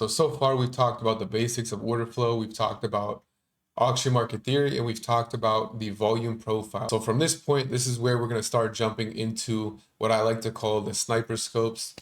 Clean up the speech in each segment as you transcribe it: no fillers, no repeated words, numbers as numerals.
So far we've talked about the basics of order flow, we've talked about auction market theory, and we've talked about the volume profile. So from this point, this is where we're going to start jumping into what I like to call the sniper scopes.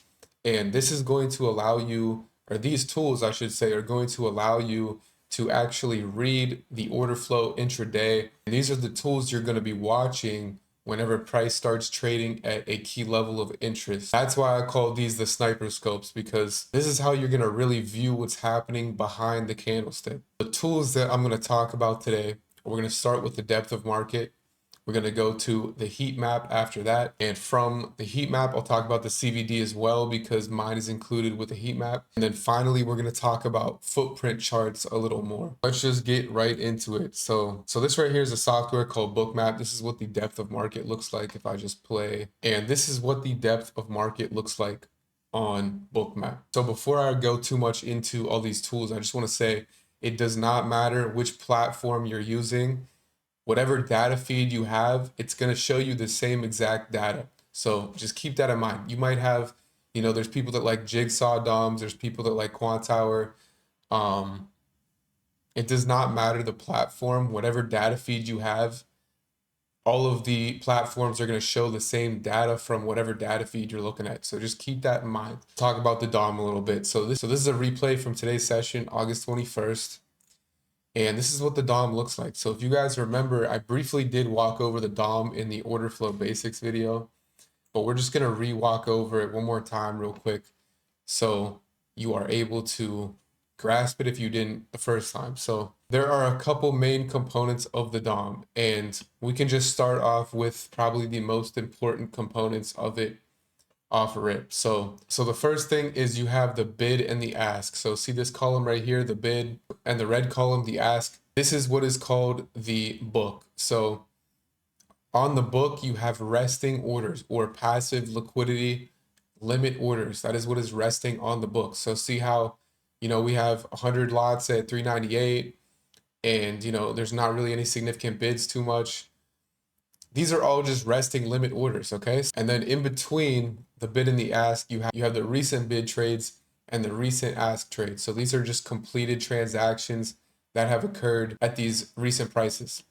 And this is going to allow you, or these tools, I should say, are going to allow you to actually read the order flow intraday. And these are the tools you're going to be watching whenever price starts trading at a key level of interest. That's why I call these the sniper scopes, because this is how you're going to really view what's happening behind the candlestick. The tools that I'm going to talk about today, we're going to start with the depth of market. We're going to go to the heat map after that. And from the heat map, I'll talk about the CVD as well, because mine is included with the heat map. And then finally, we're going to talk about footprint charts a little more. Let's just get right into it. So this right here is a software called Bootcamp. This is what the depth of market looks like if I just play. And this is what the depth of market looks like on Bootcamp. So before I go too much into all these tools, I just want to say it does not matter which platform you're using. Whatever data feed you have, it's going to show you the same exact data. So just keep that in mind. You might have, there's people that like Jigsaw DOMs, there's people that like Quantower. It does not matter the platform, whatever data feed you have, all of the platforms are going to show the same data from whatever data feed you're looking at. So just keep that in mind. Talk about the DOM a little bit. So this is a replay from today's session, August 21st. And this is what the DOM looks like. So if you guys remember, I briefly did walk over the DOM in the order flow basics video, but we're just going to re-walk over it one more time real quick so you are able to grasp it if you didn't the first time. So there are a couple main components of the DOM, and we can just start off with probably the most important components of it off rip. So the first thing is you have the bid and the ask. So see this column right here, the bid, and the red column, the ask. This is what is called the book. So on the book, you have resting orders or passive liquidity limit orders. That is what is resting on the book. So see how, we have 100 lots at 398 and, there's not really any significant bids too much. These are all just resting limit orders, okay? And then in between the bid and the ask, you have the recent bid trades and the recent ask trades. So these are just completed transactions that have occurred at these recent prices.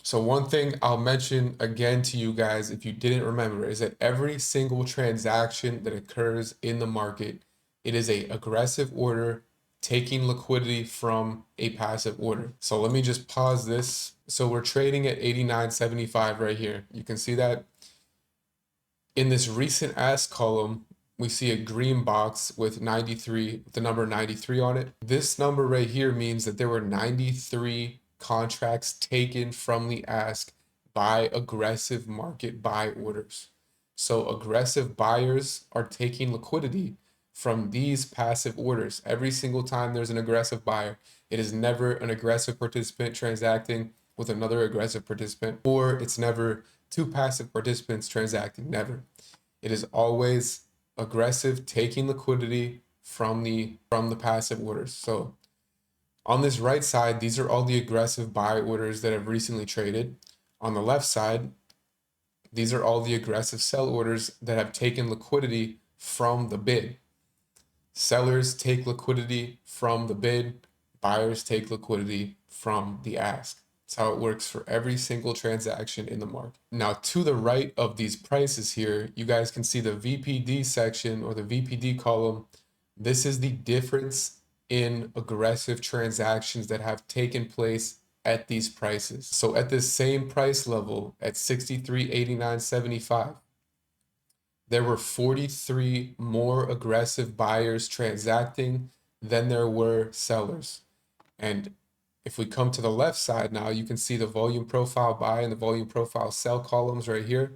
So one thing I'll mention again to you guys, if you didn't remember, is that every single transaction that occurs in the market, it is an aggressive order taking liquidity from a passive order. So let me just pause this. So we're trading at 89.75 right here. You can see that in this recent ask column, we see a green box with 93, the number 93 on it. This number right here means that there were 93 contracts taken from the ask by aggressive market buy orders. So aggressive buyers are taking liquidity from these passive orders. Every single time there's an aggressive buyer, it is never an aggressive participant transacting with another aggressive participant, or it's never two passive participants transacting, never. It is always aggressive taking liquidity from the passive orders. So on this right side, these are all the aggressive buy orders that have recently traded. On the left side, these are all the aggressive sell orders that have taken liquidity from the bid. Sellers take liquidity from the bid, buyers take liquidity from the ask. That's how it works for every single transaction in the market. Now, to the right of these prices here, you guys can see the VPD section or the VPD column. This is the difference in aggressive transactions that have taken place at these prices. So at this same price level at 63.89.75, there were 43 more aggressive buyers transacting than there were sellers. And if we come to the left side now, you can see the volume profile buy and the volume profile sell columns right here.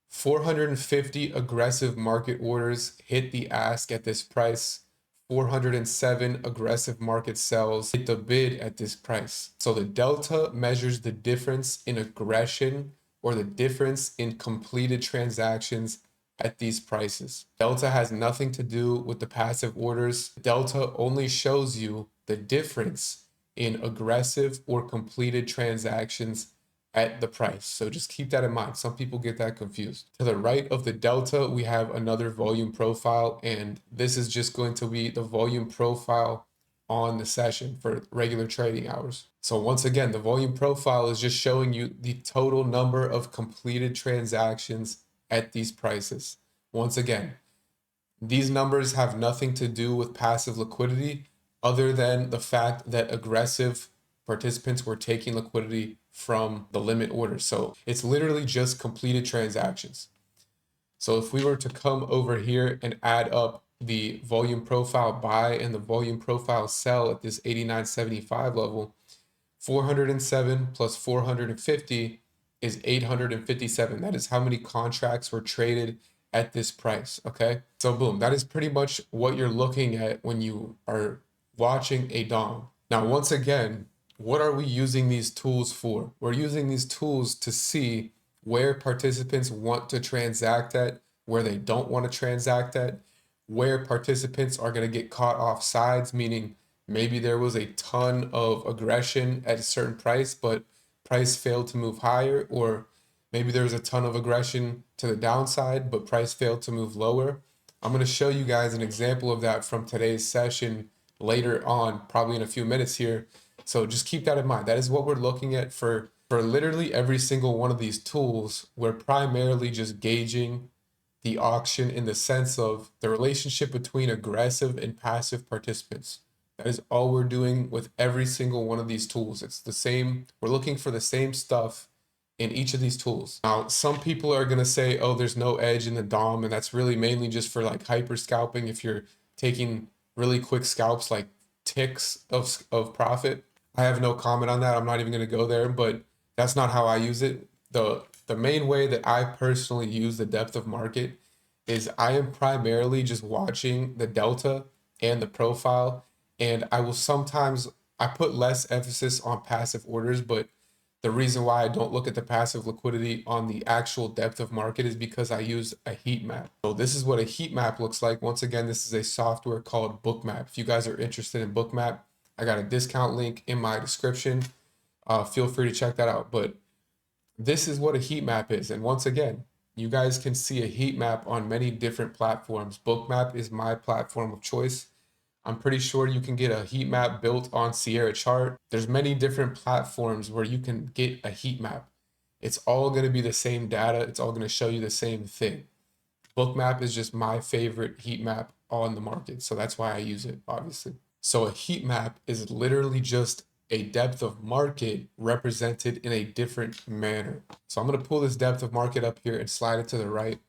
450 aggressive market orders hit the ask at this price. 407 aggressive market sells hit the bid at this price. So the delta measures the difference in aggression or the difference in completed transactions at these prices. Delta has nothing to do with the passive orders. Delta only shows you the difference in aggressive or completed transactions at the price. So just keep that in mind. Some people get that confused. To the right of the delta, we have another volume profile, and this is just going to be the volume profile on the session for regular trading hours. So once again, the volume profile is just showing you the total number of completed transactions at these prices. Once again, these numbers have nothing to do with passive liquidity other than the fact that aggressive participants were taking liquidity from the limit order. So it's literally just completed transactions. So if we were to come over here and add up the volume profile buy and the volume profile sell at this 89.75 level, 407 plus 450 is 857. That is how many contracts were traded at this price. Okay, so boom, that is pretty much what you're looking at when you are watching a DOM. Now, once again, what are we using these tools for? We're using these tools to see where participants want to transact at, where they don't want to transact at, where participants are going to get caught off sides, meaning maybe there was a ton of aggression at a certain price, but price failed to move higher, or maybe there was a ton of aggression to the downside, but price failed to move lower. I'm going to show you guys an example of that from today's session later on, probably in a few minutes here. So just keep that in mind. That is what we're looking at for literally every single one of these tools. We're primarily just gauging the auction in the sense of the relationship between aggressive and passive participants. That is all we're doing with every single one of these tools. It's the same. We're looking for the same stuff in each of these tools. Now, some people are going to say, oh, there's no edge in the DOM, and that's really mainly just for like hyper scalping. If you're taking really quick scalps, like ticks of profit. I have no comment on that. I'm not even going to go there, but that's not how I use it. The main way that I personally use the depth of market is I am primarily just watching the delta and the profile, and I will sometimes, I put less emphasis on passive orders, but the reason why I don't look at the passive liquidity on the actual depth of market is because I use a heat map. So this is what a heat map looks like. Once again, this is a software called Bootcamp. If you guys are interested in Bootcamp, I got a discount link in my description. Feel free to check that out. But this is what a heat map is. And once again, you guys can see a heat map on many different platforms. Bootcamp is my platform of choice. I'm pretty sure you can get a heat map built on Sierra Chart. There's many different platforms where you can get a heat map. It's all going to be the same data. It's all going to show you the same thing. Bootcamp is just my favorite heat map on the market. So that's why I use it, obviously. So a heat map is literally just a depth of market represented in a different manner. So I'm going to pull this depth of market up here and slide it to the right.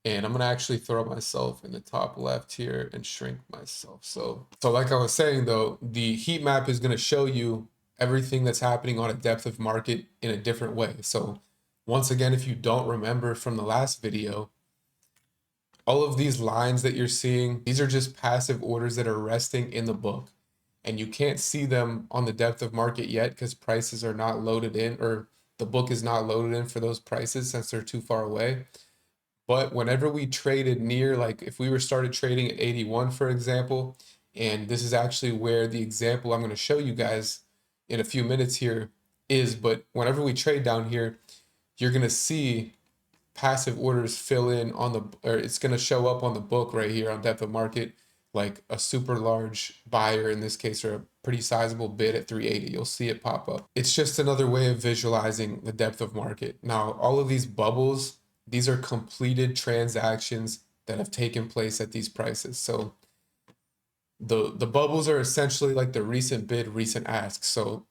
And I'm going to actually throw myself in the top left here and shrink myself. So like I was saying, though, the heat map is going to show you everything that's happening on a depth of market in a different way. So once again, if you don't remember from the last video, all of these lines that you're seeing, these are just passive orders that are resting in the book. And you can't see them on the depth of market yet because prices are not loaded in, or the book is not loaded in for those prices since they're too far away. But whenever we traded near, like if we were started trading at 81, for example, and this is actually where the example I'm going to show you guys in a few minutes here is, but whenever we trade down here, you're going to see passive orders fill in on the, or it's going to show up on the book right here on depth of market, like a super large buyer in this case, or a pretty sizable bid at 380. You'll see it pop up. It's just another way of visualizing the depth of market. Now, all of these bubbles, these are completed transactions that have taken place at these prices. So the bubbles are essentially like the recent bid, recent ask. So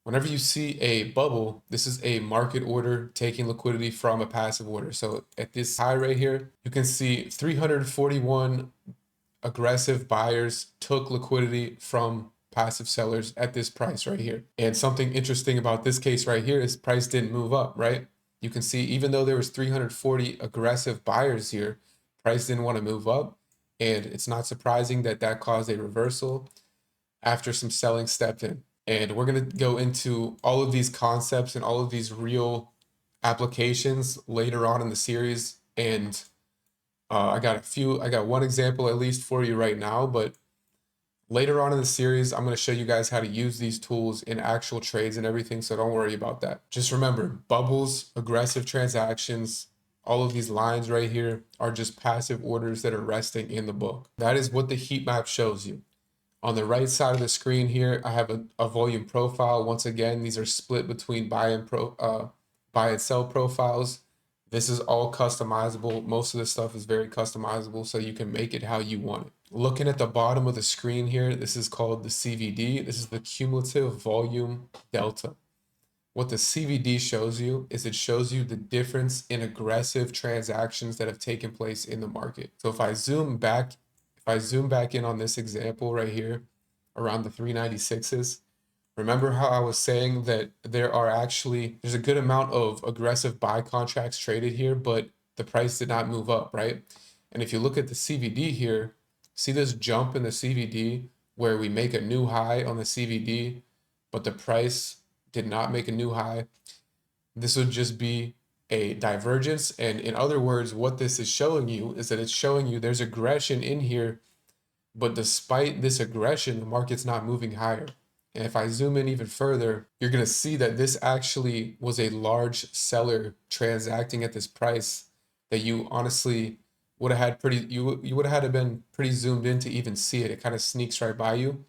whenever you see a bubble, this is a market order taking liquidity from a passive order. So at this high right here, you can see 341 aggressive buyers took liquidity from passive sellers at this price right here. And something interesting about this case right here is price didn't move up, right? You can see even though there was 340 aggressive buyers here, price didn't want to move up. And it's not surprising that that caused a reversal after some selling stepped in. And we're going to go into all of these concepts and all of these real applications later on in the series. And I got one example at least for you right now, but Later on in the series, I'm going to show you guys how to use these tools in actual trades and everything, so don't worry about that. Just remember, bubbles, aggressive transactions, all of these lines right here are just passive orders that are resting in the book. That is what the heat map shows you. On the right side of the screen here, I have a volume profile. Once again, these are split between buy and sell profiles. This is all customizable. Most of this stuff is very customizable, so you can make it how you want it. Looking at the bottom of the screen here, this is called the CVD. This is the cumulative volume delta. What the CVD shows you is it shows you the difference in aggressive transactions that have taken place in the market. So if I zoom back in on this example right here around the 396s, remember how I was saying that there's a good amount of aggressive buy contracts traded here, but the price did not move up, right? And if you look at the CVD here, see this jump in the CVD where we make a new high on the CVD, but the price did not make a new high. This would just be a divergence. And in other words, what this is showing you is that it's showing you there's aggression in here, but despite this aggression, the market's not moving higher. And if I zoom in even further, you're going to see that this actually was a large seller transacting at this price that you honestly would have had you would have had to been pretty zoomed in to even see it. It kind of sneaks right by you.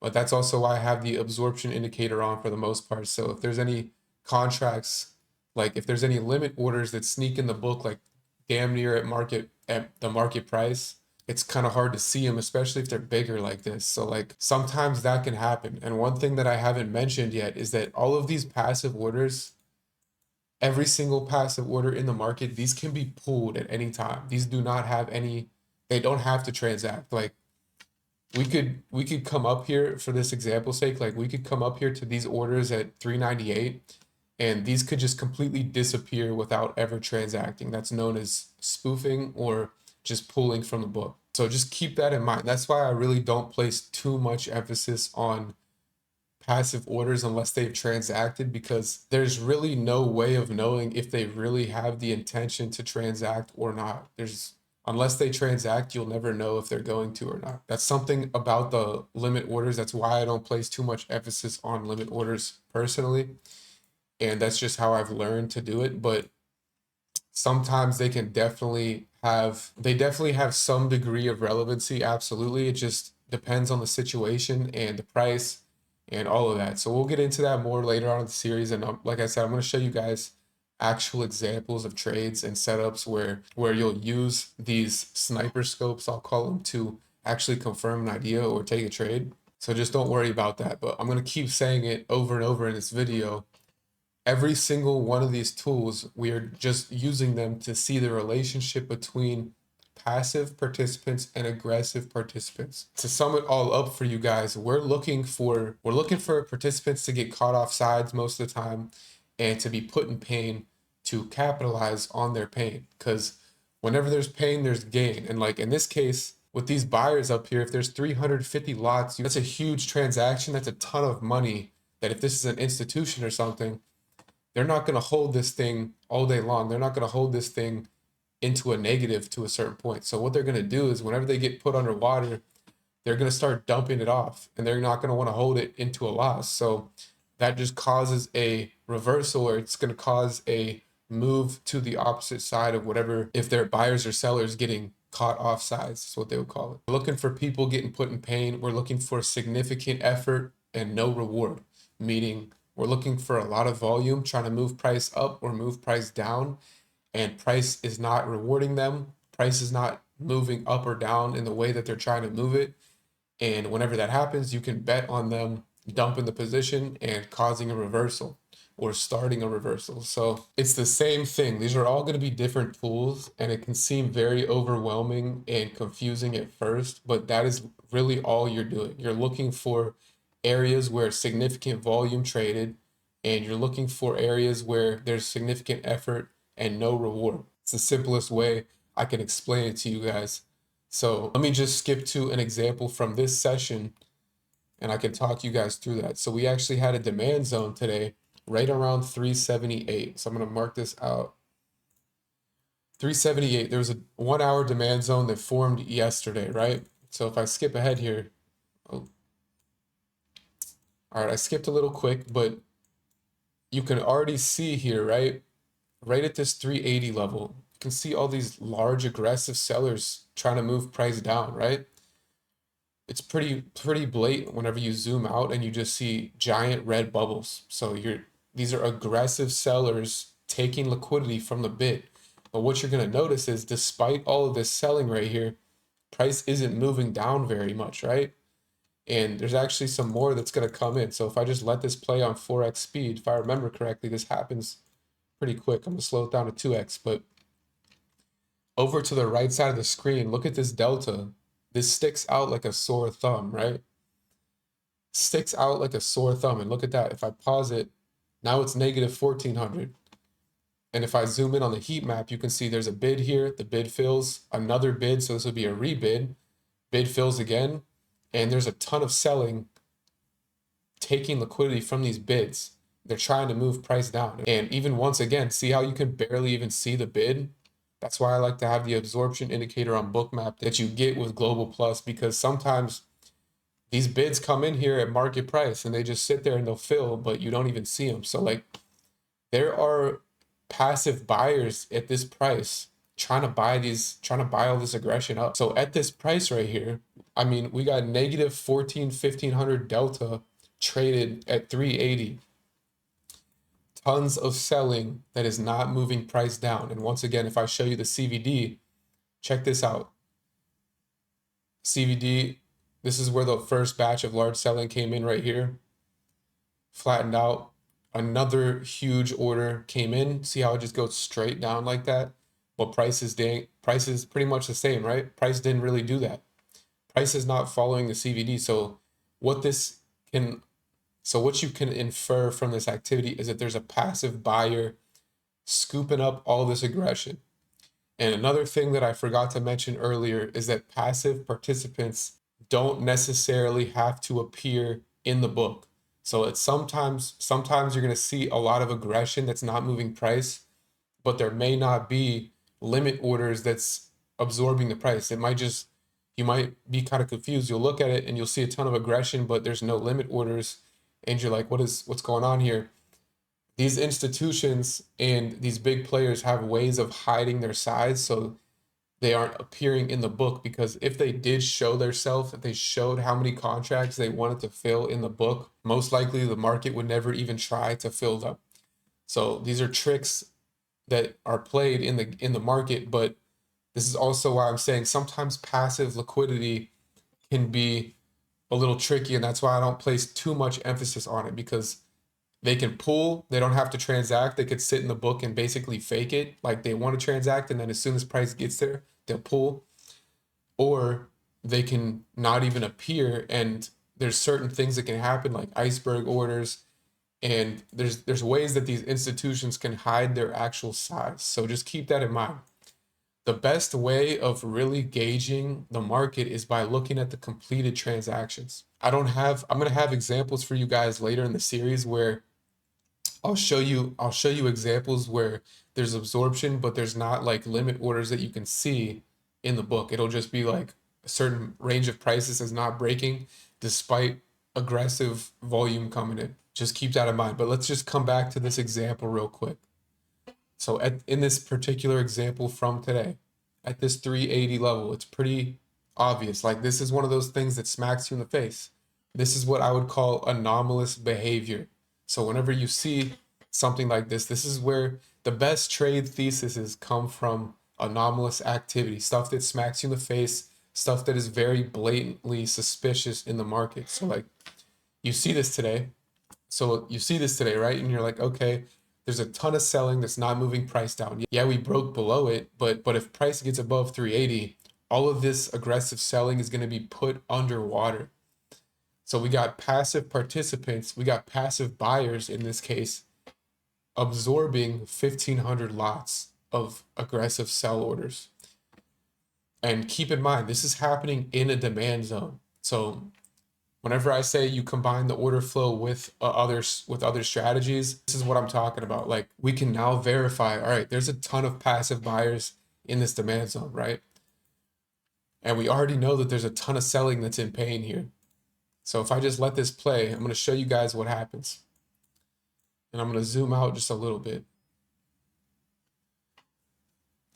But that's also why I have the absorption indicator on for the most part. So if there's any contracts, like if there's any limit orders that sneak in the book, like damn near at the market price, it's kind of hard to see them, especially if they're bigger like this. So like sometimes that can happen. And one thing that I haven't mentioned yet is that all of these passive orders, every single passive order in the market, these can be pulled at any time. These do not have they don't have to transact. Like we could come up here for this example's sake, like we could come up here to these orders at 398 and these could just completely disappear without ever transacting. That's known as spoofing or just pulling from the book. So just keep that in mind. That's why I really don't place too much emphasis on passive orders unless they've transacted, because there's really no way of knowing if they really have the intention to transact or not. Unless they transact, you'll never know if they're going to or not. That's something about the limit orders. That's why I don't place too much emphasis on limit orders personally. And that's just how I've learned to do it. But sometimes they definitely have some degree of relevancy. Absolutely. It just depends on the situation and the price and all of that. So we'll get into that more later on in the series. And like I said, I'm going to show you guys actual examples of trades and setups where you'll use these sniper scopes, I'll call them, to actually confirm an idea or take a trade. So just don't worry about that. But I'm going to keep saying it over and over in this video. Every single one of these tools, we are just using them to see the relationship between passive participants and aggressive participants. To sum it all up for you guys, we're looking for participants to get caught off sides most of the time and to be put in pain to capitalize on their pain. Because whenever there's pain, there's gain. And like in this case, with these buyers up here, if there's 350 lots, that's a huge transaction. That's a ton of money that if this is an institution or something, they're not going to hold this thing all day long. They're not going to hold this thing into a negative to a certain point. So what they're going to do is whenever they get put underwater, they're going to start dumping it off and they're not going to want to hold it into a loss. So that just causes a reversal, or it's going to cause a move to the opposite side of whatever, if they're buyers or sellers getting caught off sides, is what they would call it. We're looking for people getting put in pain. We're looking for significant effort and no reward, meaning we're looking for a lot of volume, trying to move price up or move price down, and price is not rewarding them. Price is not moving up or down in the way that they're trying to move it. And whenever that happens, you can bet on them dumping the position and causing a reversal or starting a reversal. So it's the same thing. These are all going to be different tools, and it can seem very overwhelming and confusing at first, but that is really all you're doing. You're looking for areas where significant volume traded, and you're looking for areas where there's significant effort and no reward. It's the simplest way I can explain it to you guys. So let me just skip to an example from this session and I can talk you guys through that. So we actually had a demand zone today right around 378. So I'm going to mark this out. 378, there was a 1 hour demand zone that formed yesterday, right? So if I skip ahead here, Oh, all right, I skipped a little quick, but you can already see here, right? Right at this 380 level, you can see all these large aggressive sellers trying to move price down, right? It's pretty blatant whenever you zoom out and you just see giant red bubbles. So these are aggressive sellers taking liquidity from the bid. But what you're going to notice is despite all of this selling right here, price isn't moving down very much, right? And there's actually some more that's going to come in. So if I just let this play on 4x speed, if I remember correctly, this happens pretty quick. I'm going to slow it down to 2x, but over to the right side of the screen, look at this delta. This sticks out like a sore thumb, right? Sticks out like a sore thumb. And look at that. If I pause it, now it's negative 1400. And if I zoom in on the heat map, you can see there's a bid here. The bid fills, another bid. So this would be a rebid. Bid fills again. And there's a ton of selling taking liquidity from these bids. They're trying to move price down. And even once again, see how you can barely even see the bid? That's why I like to have the absorption indicator on Bootcamp that you get with Global Plus, because sometimes these bids come in here at market price and they just sit there and they'll fill, but you don't even see them. So like there are passive buyers at this price trying to buy all this aggression up. So at this price right here, I mean, we got negative 1500 delta traded at 380. Tons of selling that is not moving price down. And once again, if I show you the CVD, check this out. CVD, this is where the first batch of large selling came in right here. Flattened out. Another huge order came in. See how it just goes straight down like that? But price is pretty much the same, right? Price didn't really do that. Price is not following the CVD. So what you can infer from this activity is that there's a passive buyer scooping up all this aggression. And another thing that I forgot to mention earlier is that passive participants don't necessarily have to appear in the book. So it's sometimes you're going to see a lot of aggression that's not moving price, but there may not be limit orders that's absorbing the price. You might be kind of confused. You'll look at it and you'll see a ton of aggression, but there's no limit orders. And you're like, what's going on here? These institutions and these big players have ways of hiding their size so they aren't appearing in the book, because if they did show themselves, if they showed how many contracts they wanted to fill in the book, most likely the market would never even try to fill them. So these are tricks that are played in the market, but this is also why I'm saying sometimes passive liquidity can be a little tricky, and that's why I don't place too much emphasis on it, because they can pull, they don't have to transact, they could sit in the book and basically fake it like they want to transact, and then as soon as price gets there, they'll pull. Or they can not even appear, and there's certain things that can happen like iceberg orders, and there's ways that these institutions can hide their actual size. So just keep that in mind. The best way of really gauging the market is by looking at the completed transactions. I'm going to have examples for you guys later in the series where I'll show you examples where there's absorption, but there's not like limit orders that you can see in the book. It'll just be like a certain range of prices is not breaking despite aggressive volume coming in. Just keep that in mind. But let's just come back to this example real quick. So in this particular example from today, at this 380 level, it's pretty obvious. Like this is one of those things that smacks you in the face. This is what I would call anomalous behavior. So whenever you see something like this is where the best trade theses come from: anomalous activity, stuff that smacks you in the face, stuff that is very blatantly suspicious in the market. So like you see this today. So you see this today, right? And you're like, okay, there's a ton of selling that's not moving price down. Yeah, we broke below it, but if price gets above 380, all of this aggressive selling is going to be put underwater. So we got passive participants, we got passive buyers in this case, absorbing 1,500 lots of aggressive sell orders. And keep in mind, this is happening in a demand zone. So whenever I say you combine the order flow with other strategies, this is what I'm talking about. Like we can now verify, all right, there's a ton of passive buyers in this demand zone, right? And we already know that there's a ton of selling that's in pain here. So if I just let this play, I'm going to show you guys what happens. And I'm going to zoom out just a little bit.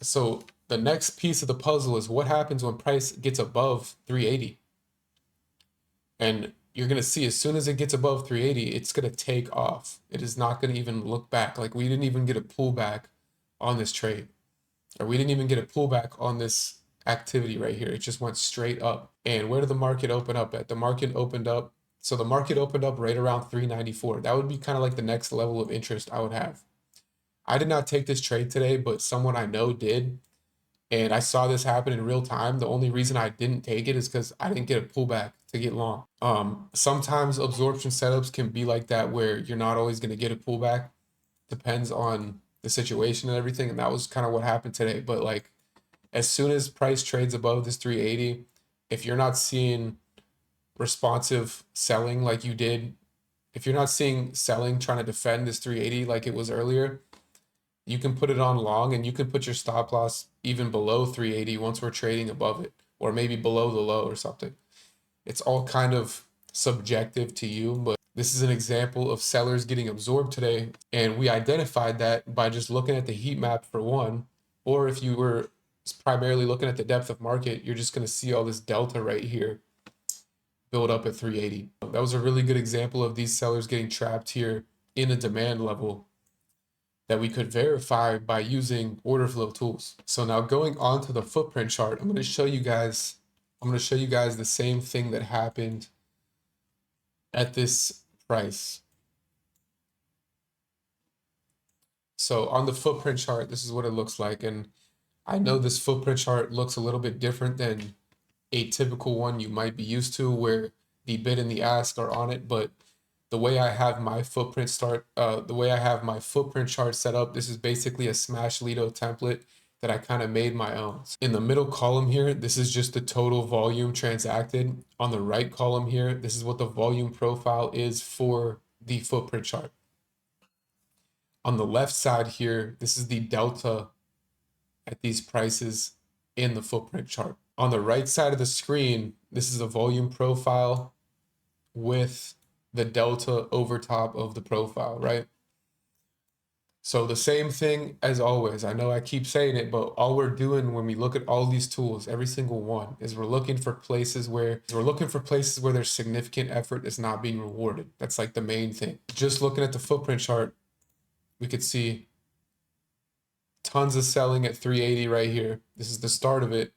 So the next piece of the puzzle is what happens when price gets above 380. And you're going to see as soon as it gets above 380, it's going to take off. It is not going to even look back. Like we didn't even get a pullback on this trade, or we didn't even get a pullback on this activity right here. It just went straight up. And where did the market open up at? The market opened up. So the market opened up right around 394. That would be kind of like the next level of interest I would have. I did not take this trade today, but someone I know did. And I saw this happen in real time. The only reason I didn't take it is because I didn't get a pullback to get long. Sometimes absorption setups can be like that where you're not always going to get a pullback. Depends on the situation and everything. And that was kind of what happened today. But like as soon as price trades above this 380, if you're not seeing responsive selling like you did, if you're not seeing selling trying to defend this 380 like it was earlier, you can put it on long and you can put your stop loss even below 380 once we're trading above it, or maybe below the low or something. It's all kind of subjective to you, but this is an example of sellers getting absorbed today. And we identified that by just looking at the heat map for one, or if you were primarily looking at the depth of market, you're just going to see all this delta right here build up at 380. That was a really good example of these sellers getting trapped here in a demand level that we could verify by using order flow tools. So now going on to the footprint chart, I'm going to show you guys the same thing that happened at this price. So on the footprint chart, this is what it looks like. And I know this footprint chart looks a little bit different than a typical one you might be used to where the bid and the ask are on it, but the way I have my footprint chart set up, this is basically a Smash Lido template that I kind of made my own. In the middle column here, this is just the total volume transacted. On the right column here, this is what the volume profile is for the footprint chart. On the left side here, this is the delta at these prices in the footprint chart. On the right side of the screen, this is a volume profile with the delta over top of the profile, right? So the same thing as always. I know I keep saying it, but all we're doing when we look at all these tools, every single one, is we're looking for places where there's significant effort is not being rewarded. That's like the main thing. Just looking at the footprint chart, we could see tons of selling at 380 right here. This is the start of it.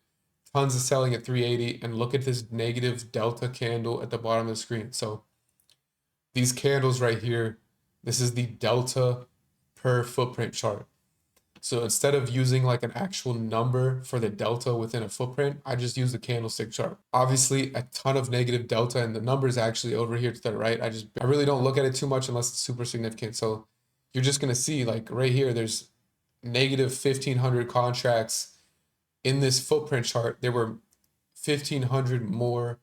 Tons of selling at 380, and look at this negative delta candle at the bottom of the screen. So these candles right here, this is the delta per footprint chart. So instead of using like an actual number for the delta within a footprint, I just use the candlestick chart. Obviously, a ton of negative delta, and the numbers actually over here to the right. I really don't look at it too much unless it's super significant. So you're just gonna see like right here, there's negative 1,500 contracts in this footprint chart. There were 1,500 more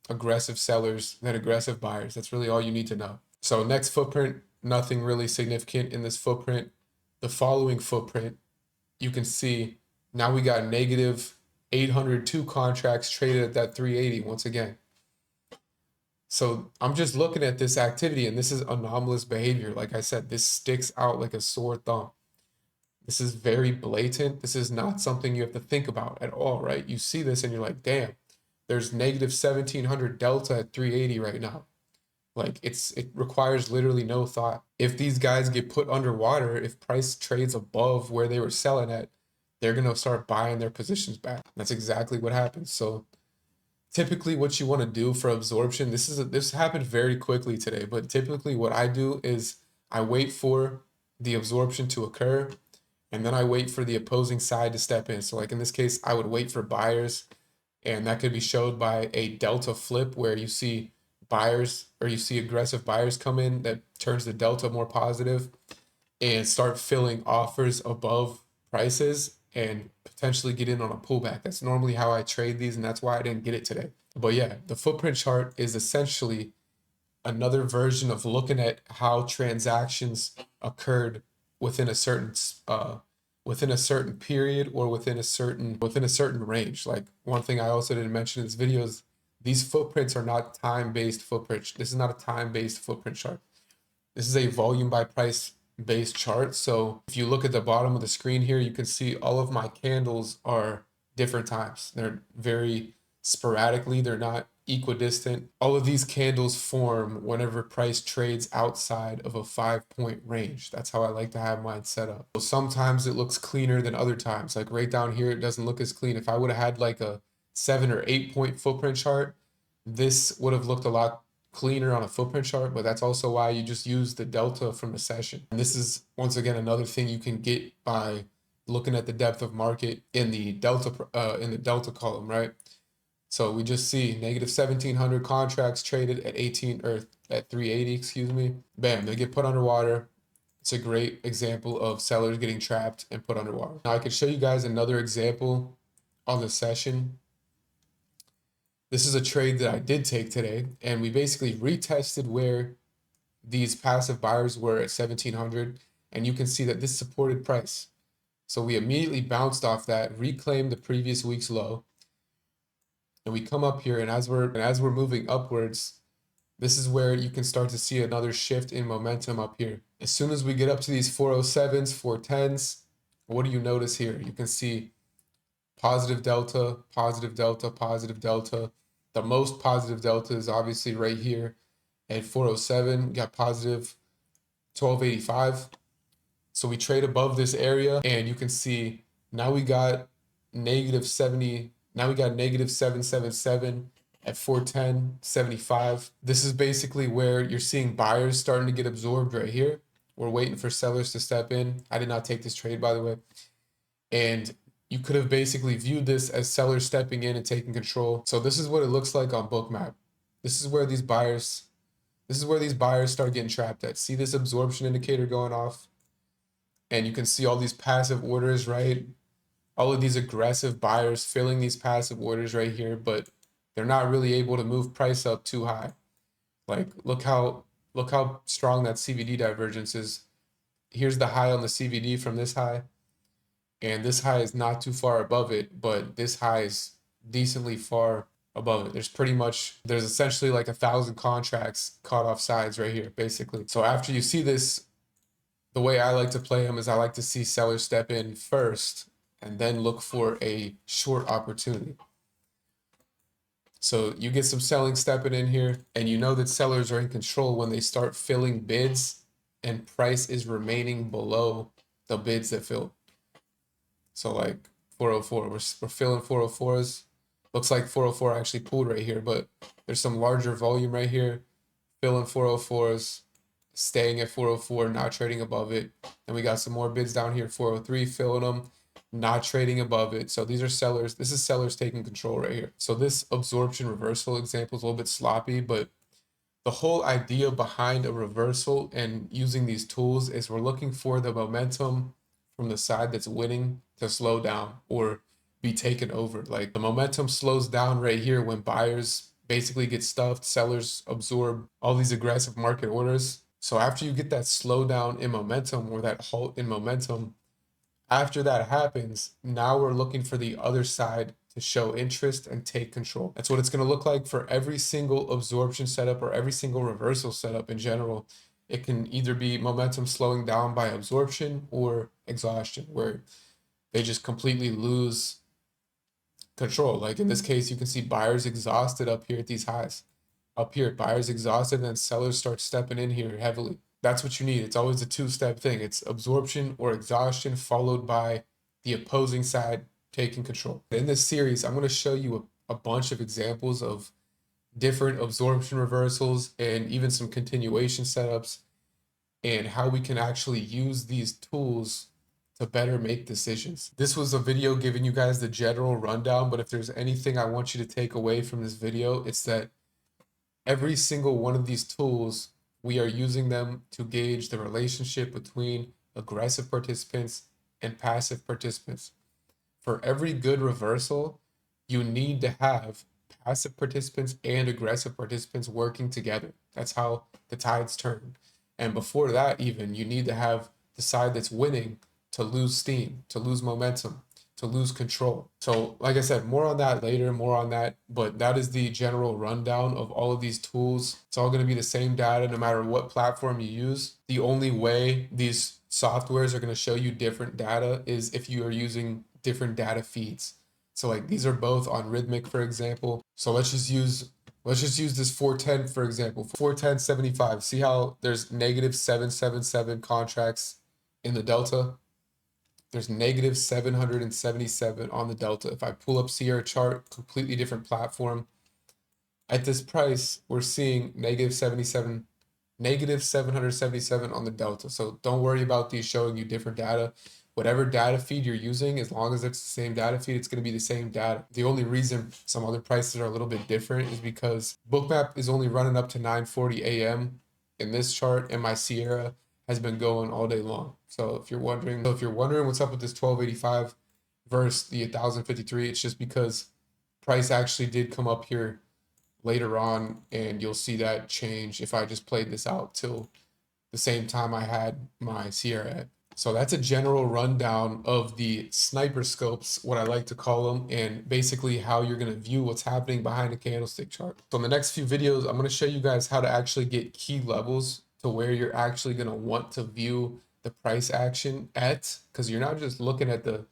aggressive sellers than aggressive buyers. That's really all you need to know. So next footprint, nothing really significant in this footprint. The following footprint, you can see now we got negative 802 contracts traded at that 380 once again. So I'm just looking at this activity, and this is anomalous behavior. Like I said, this sticks out like a sore thumb. This is very blatant. This is not something you have to think about at all, right? You see this and you're like, damn, there's negative 1,700 delta at 380 right now. Like it requires literally no thought. If these guys get put underwater, if price trades above where they were selling at, they're going to start buying their positions back. That's exactly what happens. So typically what you want to do for absorption, this happened very quickly today, but typically what I do is I wait for the absorption to occur, and then I wait for the opposing side to step in. So like in this case, I would wait for buyers, and that could be showed by a delta flip where you see buyers, or you see aggressive buyers come in that turns the delta more positive and start filling offers above prices and potentially get in on a pullback. That's normally how I trade these, and that's why I didn't get it today. But yeah, the footprint chart is essentially another version of looking at how transactions occurred within a certain period or within a certain range. Like one thing I also didn't mention in this video is These footprints are not time-based footprints. This is not a time-based footprint chart. This is a volume by price based chart. So if you look at the bottom of the screen here, you can see all of my candles are different times. They're very sporadically, they're not equidistant. All of these candles form whenever price trades outside of a 5-point range. That's how I like to have mine set up. So sometimes it looks cleaner than other times. Like right down here, it doesn't look as clean. If I would have had like a 7 or 8-point footprint chart, this would have looked a lot cleaner on a footprint chart, but that's also why you just use the delta from the session. And this is, once again, another thing you can get by looking at the depth of market in the delta column, right? So we just see negative 1,700 contracts traded at 18 or at 380, excuse me. Bam, they get put underwater. It's a great example of sellers getting trapped and put underwater. Now I could show you guys another example on the session. This is a trade that I did take today, and we basically retested where these passive buyers were at 1,700, and you can see that this supported price. So we immediately bounced off that, reclaimed the previous week's low, and we come up here, and as we're moving upwards, this is where you can start to see another shift in momentum up here. As soon as we get up to these 407s, 410s, what do you notice here? You can see positive delta, positive delta, positive delta. The most positive delta is obviously right here at 407. We got positive 1285. So we trade above this area, and you can see now we got negative 70. Now we got negative 777 at 410.75. This is basically where you're seeing buyers starting to get absorbed right here. We're waiting for sellers to step in. I did not take this trade, by the way. And you could have basically viewed this as sellers stepping in and taking control. So this is what it looks like on Bootcamp. This is where these buyers start getting trapped at. See this absorption indicator going off? And you can see all these passive orders, right? All of these aggressive buyers filling these passive orders right here, but they're not really able to move price up too high. Like look how strong that CVD divergence is. Here's the high on the CVD from this high. And this high is not too far above it, but this high is decently far above it. There's essentially like 1,000 contracts caught off sides right here, basically. So after you see this, the way I like to play them is I like to see sellers step in first and then look for a short opportunity. So you get some selling stepping in here, and you know that sellers are in control when they start filling bids and price is remaining below the bids that fill. So like 404, we're filling 404s. Looks like 404 actually pulled right here, but there's some larger volume right here. Filling 404s, staying at 404, not trading above it. And we got some more bids down here, 403, filling them, not trading above it. So these are sellers. This is sellers taking control right here. So this absorption reversal example is a little bit sloppy, but the whole idea behind a reversal and using these tools is we're looking for the momentum from the side that's winning to slow down or be taken over. Like the momentum slows down right here when buyers basically get stuffed, sellers absorb all these aggressive market orders. So after you get that slowdown in momentum or that halt in momentum, after that happens, now we're looking for the other side to show interest and take control. That's what it's going to look like for every single absorption setup or every single reversal setup in general. It can either be momentum slowing down by absorption or exhaustion, where they just completely lose control. Like in this case, you can see buyers exhausted up here at these highs. Up here, buyers exhausted, and then sellers start stepping in here heavily. That's what you need. It's always a two-step thing. It's absorption or exhaustion followed by the opposing side taking control. In this series, I'm going to show you a bunch of examples of different absorption reversals and even some continuation setups and how we can actually use these tools to better make decisions. This was a video giving you guys the general rundown, but if there's anything I want you to take away from this video, it's that every single one of these tools, we are using them to gauge the relationship between aggressive participants and passive participants. For every good reversal, you need to have passive participants and aggressive participants working together. That's how the tides turn. And before that, even, you need to have the side that's winning to lose steam, to lose momentum, to lose control. So like I said, more on that later, more on that, but that is the general rundown of all of these tools. It's all going to be the same data no matter what platform you use. The only way these softwares are going to show you different data is if you are using different data feeds. So like these are both on Rhythmic, for example. So let's just use this 410, for example, 410.75. See how there's negative 777 contracts in the delta? There's negative 777 on the delta. If I pull up Sierra chart, completely different platform. At this price, we're seeing negative 777 on the delta. So don't worry about these showing you different data. Whatever data feed you're using, as long as it's the same data feed, it's going to be the same data. The only reason some other prices are a little bit different is because Bookmap is only running up to 9:40 a.m. in this chart, and my Sierra has been going all day long. So if you're wondering what's up with this 1285 versus the 1053, it's just because price actually did come up here later on, and you'll see that change if I just played this out till the same time I had my Sierra at. So that's a general rundown of the sniper scopes, what I like to call them, and basically how you're going to view what's happening behind a candlestick chart. So in the next few videos, I'm going to show you guys how to actually get key levels to where you're actually going to want to view the price action at, because you're not just looking at the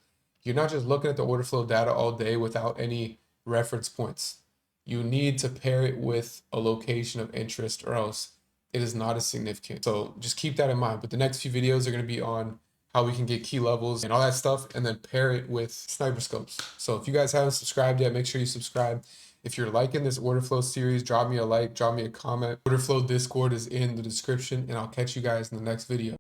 order flow data all day without any reference points. You need to pair it with a location of interest, or else it is not as significant. So just keep that in mind. But the next few videos are going to be on how we can get key levels and all that stuff, and then pair it with sniper scopes. So if you guys haven't subscribed yet, make sure you subscribe. If you're liking this order flow series, drop me a like, drop me a comment. Order flow Discord is in the description, and I'll catch you guys in the next video.